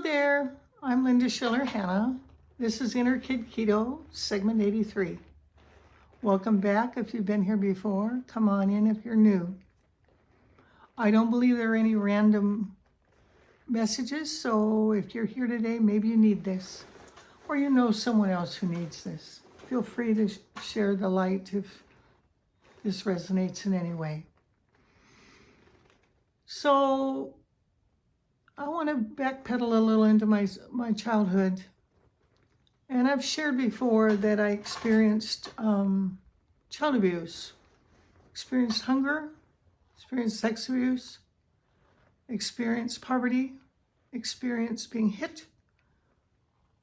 there, I'm Linda Schiller Hanna. This is Inner Kid Keto, segment 83. Welcome back if you've been here before. Come on in if you're new. I don't believe there are any random messages, so if you're here today, maybe you need this, or you know someone else who needs this. Feel free to share the light if this resonates in any way. So I want to backpedal a little into my childhood. And I've shared before that I experienced child abuse, experienced hunger, experienced sex abuse, experienced poverty, experienced being hit,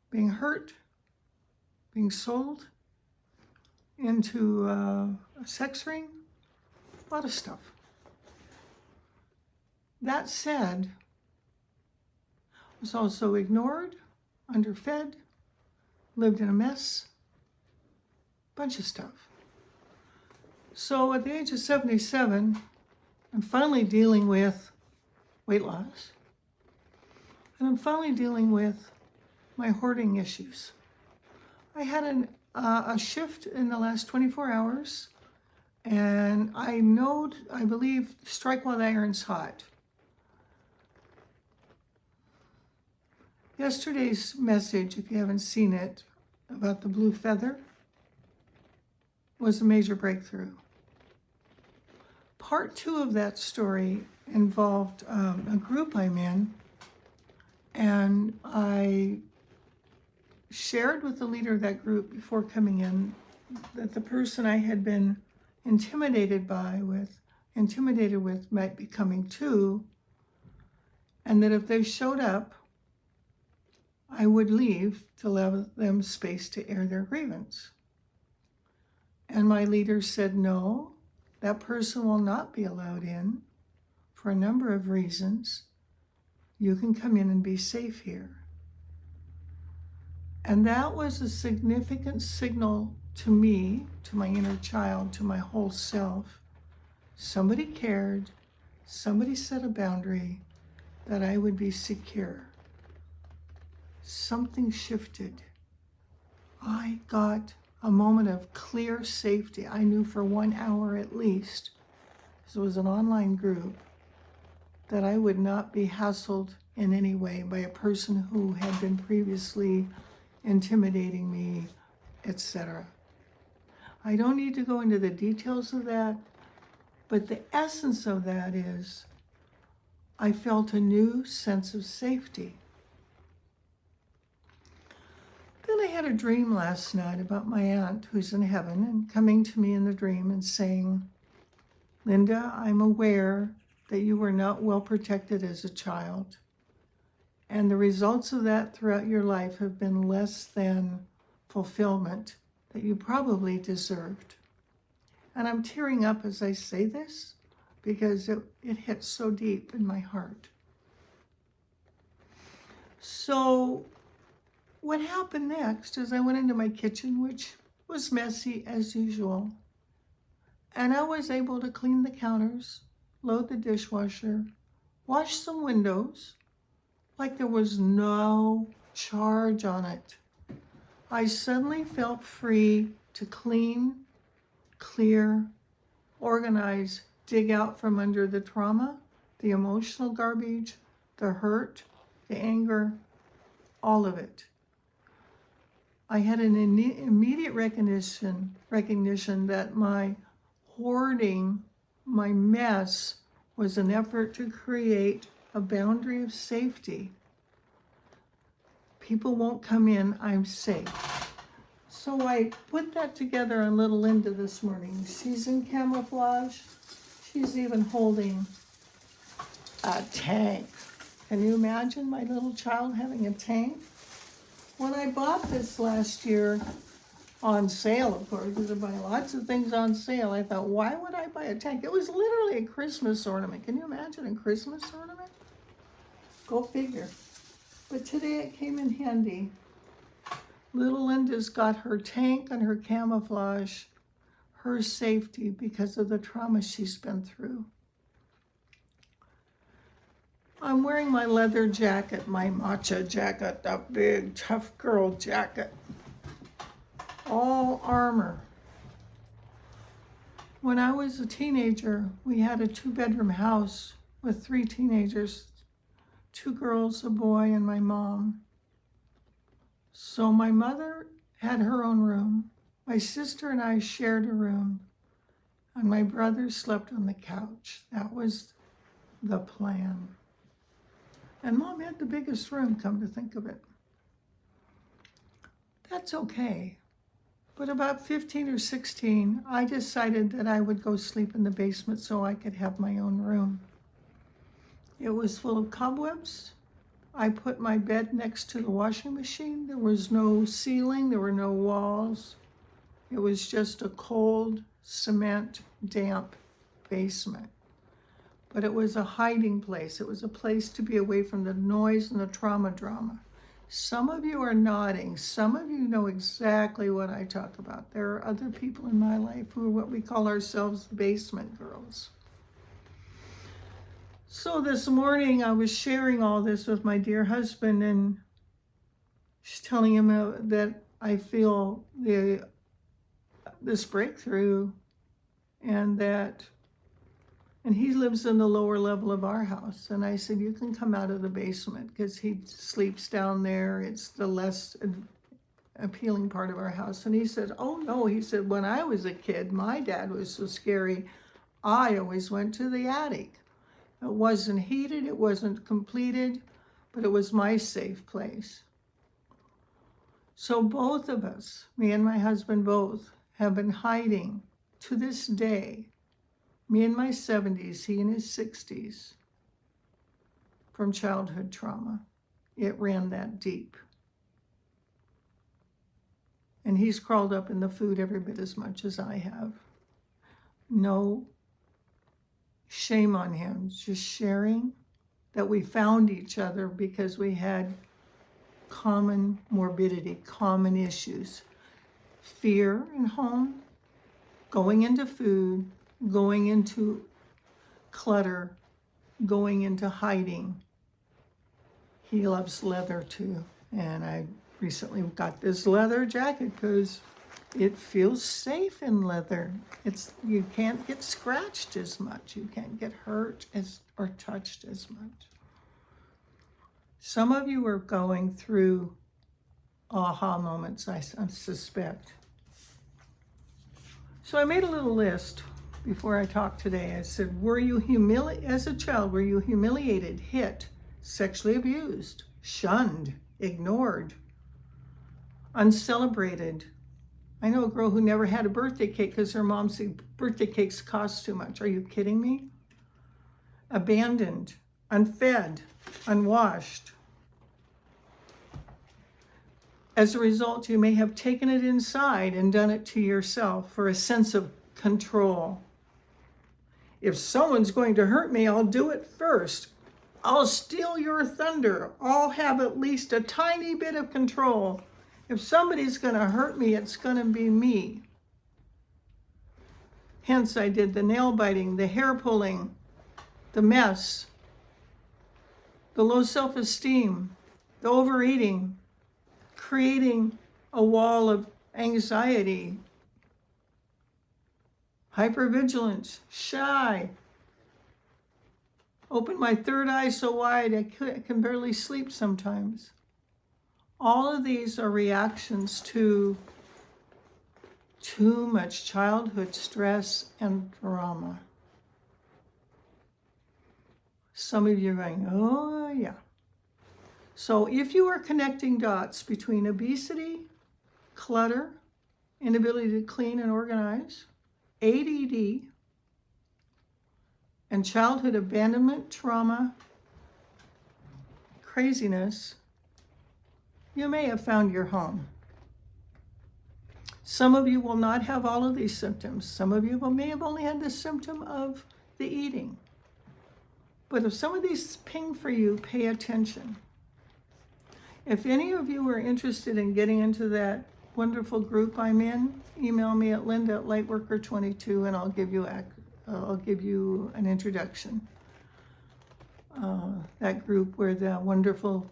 being hurt, being sold into a sex ring, a lot of stuff. That said, I was also ignored, underfed, lived in a mess, bunch of stuff. So at the age of 77, I'm finally dealing with weight loss. And I'm finally dealing with my hoarding issues. I had a shift in the last 24 hours, and I believe, strike while the iron's hot. Yesterday's message, if you haven't seen it, about the blue feather, was a major breakthrough. Part 2 of that story involved a group I'm in, and I shared with the leader of that group before coming in that the person I had been intimidated with might be coming too, and that if they showed up, I would leave to allow them space to air their grievance. And my leader said, no, that person will not be allowed in for a number of reasons. You can come in and be safe here. And that was a significant signal to me, to my inner child, to my whole self. Somebody cared, somebody set a boundary that I would be secure. Something shifted. I got a moment of clear safety. I knew for 1 hour at least, because it was an online group, that I would not be hassled in any way by a person who had been previously intimidating me, etc. I don't need to go into the details of that, but the essence of that is I felt a new sense of safety. Then I had a dream last night about my aunt who's in heaven and coming to me in the dream and saying, Linda, I'm aware that you were not well protected as a child, and the results of that throughout your life have been less than fulfillment that you probably deserved. And I'm tearing up as I say this because it hits so deep in my heart. So what happened next is I went into my kitchen, which was messy as usual, and I was able to clean the counters, load the dishwasher, wash some windows, like there was no charge on it. I suddenly felt free to clean, clear, organize, dig out from under the trauma, the emotional garbage, the hurt, the anger, all of it. I had an immediate recognition that my hoarding, my mess, was an effort to create a boundary of safety. People won't come in, I'm safe. So I put that together on little Linda this morning. She's in camouflage. She's even holding a tank. Can you imagine my little child having a tank? When I bought this last year, on sale, of course, because I buy lots of things on sale, I thought, why would I buy a tank? It was literally a Christmas ornament. Can you imagine a Christmas ornament? Go figure. But today it came in handy. Little Linda's got her tank and her camouflage, her safety because of the trauma she's been through. I'm wearing my leather jacket, my matcha jacket, that big tough girl jacket. All armor. When I was a teenager, we had a 2-bedroom house with 3 teenagers, 2 girls, a boy, and my mom. So my mother had her own room. My sister and I shared a room, and my brother slept on the couch. That was the plan. And Mom had the biggest room, come to think of it. That's okay. But about 15 or 16, I decided that I would go sleep in the basement so I could have my own room. It was full of cobwebs. I put my bed next to the washing machine. There was no ceiling, there were no walls. It was just a cold, cement, damp basement. But it was a hiding place. It was a place to be away from the noise and the trauma drama. Some of you are nodding. Some of you know exactly what I talk about. There are other people in my life who are what we call ourselves basement girls. So this morning I was sharing all this with my dear husband, and just telling him that I feel this breakthrough, and he lives in the lower level of our house. And I said, you can come out of the basement, because he sleeps down there. It's the less appealing part of our house. And he said, oh no, he said, when I was a kid, my dad was so scary, I always went to the attic. It wasn't heated, it wasn't completed, but it was my safe place. So both of us, me and my husband both, have been hiding to this day, me in my 70s, he in his 60s, from childhood trauma. It ran that deep. And he's crawled up in the food every bit as much as I have. No shame on him, just sharing that we found each other because we had common morbidity, common issues. Fear in home, going into food, going into clutter, going into hiding. He loves leather too. And I recently got this leather jacket because it feels safe in leather. You can't get scratched as much. You can't get hurt or touched as much. Some of you are going through aha moments, I suspect. So I made a little list before I talked today. I said, as a child, were you humiliated, hit, sexually abused, shunned, ignored, uncelebrated? I know a girl who never had a birthday cake because her mom said birthday cakes cost too much. Are you kidding me? Abandoned, unfed, unwashed. As a result, you may have taken it inside and done it to yourself for a sense of control. If someone's going to hurt me, I'll do it first. I'll steal your thunder. I'll have at least a tiny bit of control. If somebody's going to hurt me, it's going to be me. Hence, I did the nail biting, the hair pulling, the mess, the low self-esteem, the overeating, creating a wall of anxiety, hypervigilance, shy, open my third eye so wide I can barely sleep sometimes. All of these are reactions to too much childhood stress and drama. Some of you are going, oh yeah. So if you are connecting dots between obesity, clutter, inability to clean and organize, ADD, and childhood abandonment, trauma, craziness, you may have found your home. Some of you will not have all of these symptoms. Some of you may have only had the symptom of the eating. But if some of these ping for you, pay attention. If any of you are interested in getting into that wonderful group I'm in, email me at linda@lightworker22 and I'll give you an introduction. that group where the wonderful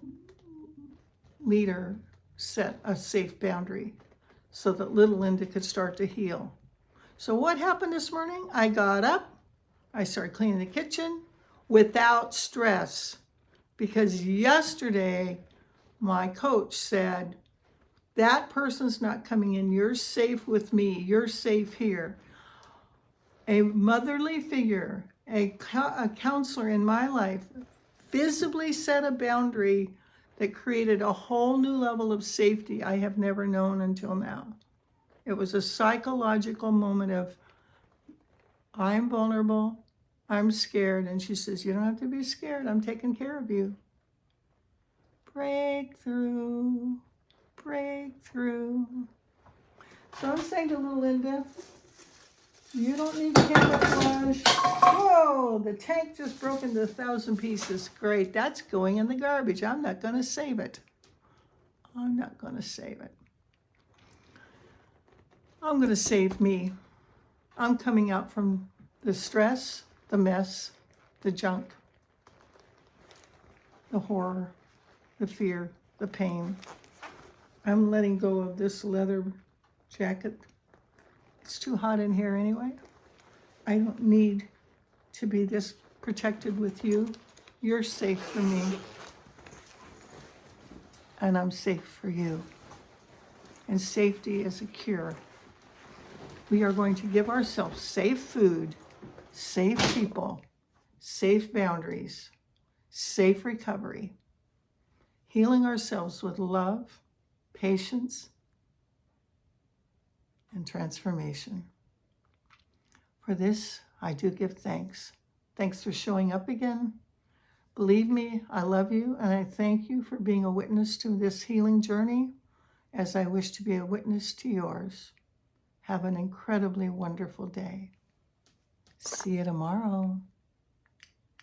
leader set a safe boundary so that little Linda could start to heal. So what happened this morning? I got up, I started cleaning the kitchen without stress, because yesterday my coach said, that person's not coming in, you're safe with me, you're safe here. A motherly figure, a counselor in my life, visibly set a boundary that created a whole new level of safety I have never known until now. It was a psychological moment of, I'm vulnerable, I'm scared, and she says, you don't have to be scared, I'm taking care of you. Breakthrough, breakthrough. So I'm saying to little Linda, you don't need camouflage. Whoa, the tank just broke into 1,000 pieces. Great, that's going in the garbage. I'm not going to save it. I'm not going to save it. I'm going to save me. I'm coming out from the stress, the mess, the junk, the horror, the fear, the pain. I'm letting go of this leather jacket. It's too hot in here anyway. I don't need to be this protected with you. You're safe for me. And I'm safe for you. And safety is a cure. We are going to give ourselves safe food, safe people, safe boundaries, safe recovery, healing ourselves with love, patience, and transformation. For this, I do give thanks. Thanks for showing up again. Believe me, I love you, and I thank you for being a witness to this healing journey, as I wish to be a witness to yours. Have an incredibly wonderful day. See you tomorrow.